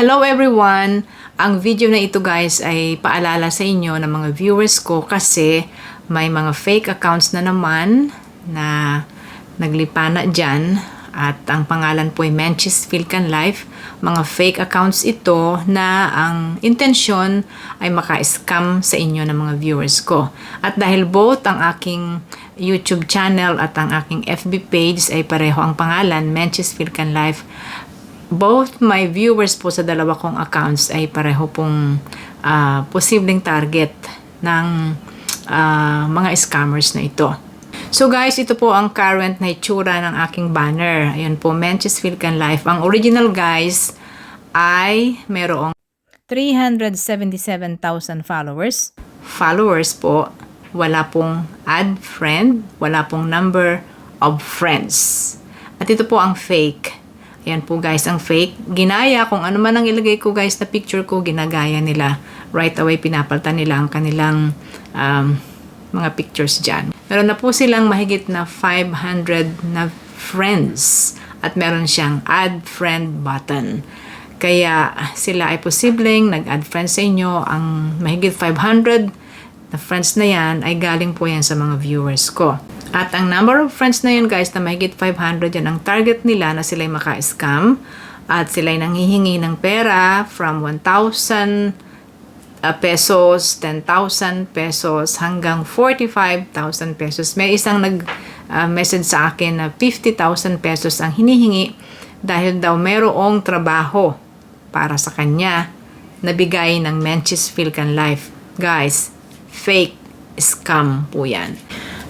Hello everyone! Ang video na ito guys ay paalala sa inyo ng mga viewers ko kasi may mga fake accounts na naman na naglipana dyan at ang pangalan po ay Menchis Philcan Life. Mga fake accounts ito na ang intensyon ay maka-scam sa inyo ng mga viewers ko. At dahil both ang aking YouTube channel at ang aking FB page ay pareho ang pangalan, Menchis Philcan Life, both my viewers po sa dalawa kong accounts ay pareho pong posibleng target ng mga scammers na ito. So guys, ito po ang current na itsura ng aking banner. Ayan po, Menchis Philcan Life. Ang original guys ay merong 377,000 followers. Followers po, wala pong add friend, wala pong number of friends. At ito po ang fake. Ayan po guys, ang fake. Ginaya, kung ano man ang ilagay ko guys na picture ko, ginagaya nila. Right away, pinapalitan nila ang kanilang mga pictures dyan. Meron na po silang mahigit na 500 na friends. At meron siyang add friend button. Kaya sila ay posibleng nag-add friends sa inyo. Ang mahigit 500 na friends na yan ay galing po yan sa mga viewers ko. At ang number of friends na yun guys na mahigit 500 yan ang target nila na sila'y maka-scam at sila'y nanghihingi ng pera from 1,000 pesos, 10,000 pesos hanggang 45,000 pesos. May isang nag-message sa akin na 50,000 pesos ang hinihingi dahil daw merong trabaho para sa kanya na bigay ng Menchis Philcan Life. Guys, fake scam po yan.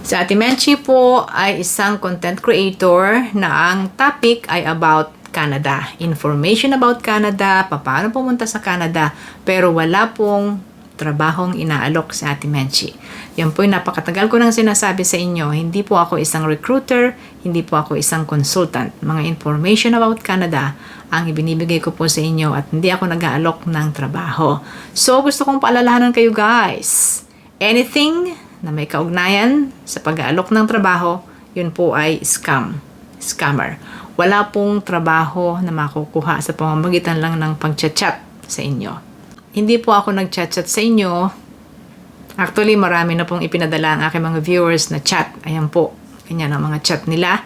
Si Ate Menchi po ay isang content creator na ang topic ay about Canada. Information about Canada, paano pumunta sa Canada, pero wala pong trabahong inaalok si Ate Menchi. Yan po yung napakatagal ko nang sinasabi sa inyo. Hindi po ako isang recruiter, hindi po ako isang consultant. Mga information about Canada ang ibinibigay ko po sa inyo at hindi ako nag-aalok ng trabaho. So, gusto kong paalalahanan kayo guys. Anything na may kaugnayan sa pag-aalok ng trabaho, yun po ay scammer. Wala pong trabaho na makukuha sa pamamagitan lang ng pag-chat sa inyo. Hindi po ako nag-chat sa inyo. Actually, marami na pong ipinadala ang aking mga viewers na chat. Ayan po, ganyan ang mga chat nila.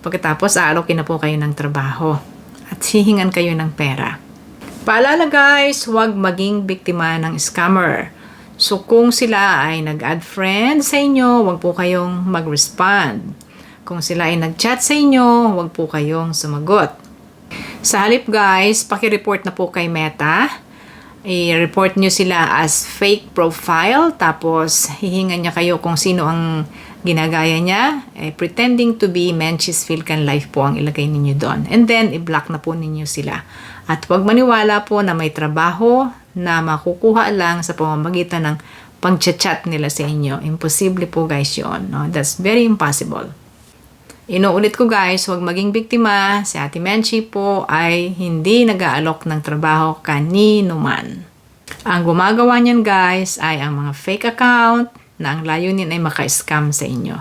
Pagkatapos, aalokin na po kayo ng trabaho at hihingan kayo ng pera. Paalala guys, huwag maging biktima ng scammer. So, kung sila ay nag-add friend sa inyo, huwag po kayong mag-respond. Kung sila ay nag-chat sa inyo, huwag po kayong sumagot. Sa halip guys, paki-report na po kay Meta. I-report nyo sila as fake profile, tapos hihingan niya kayo kung sino ang ginagaya niya. Pretending to be Menchis Philcan Life po ang ilagay ninyo doon. And then, i-block na po ninyo sila. At huwag maniwala po na may trabaho na makukuha lang sa pamamagitan ng pag-chat nila sa inyo. Imposible po guys yun. No? That's very impossible. Inuulit ko guys, huwag maging biktima. Si Ate Menchi po ay hindi nag-aalok ng trabaho kanino man. Ang gumagawa niyan guys ay ang mga fake account na ang layunin ay maka-scam sa inyo.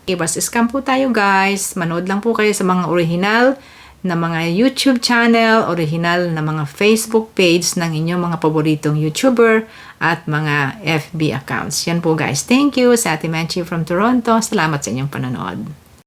Ibas scam po tayo guys. Manood lang po kayo sa mga original na mga YouTube channel, original na mga Facebook page ng inyong mga paboritong YouTuber at mga FB accounts. Yan po guys. Thank you sa Ate Menchi from Toronto. Salamat sa inyong panonood.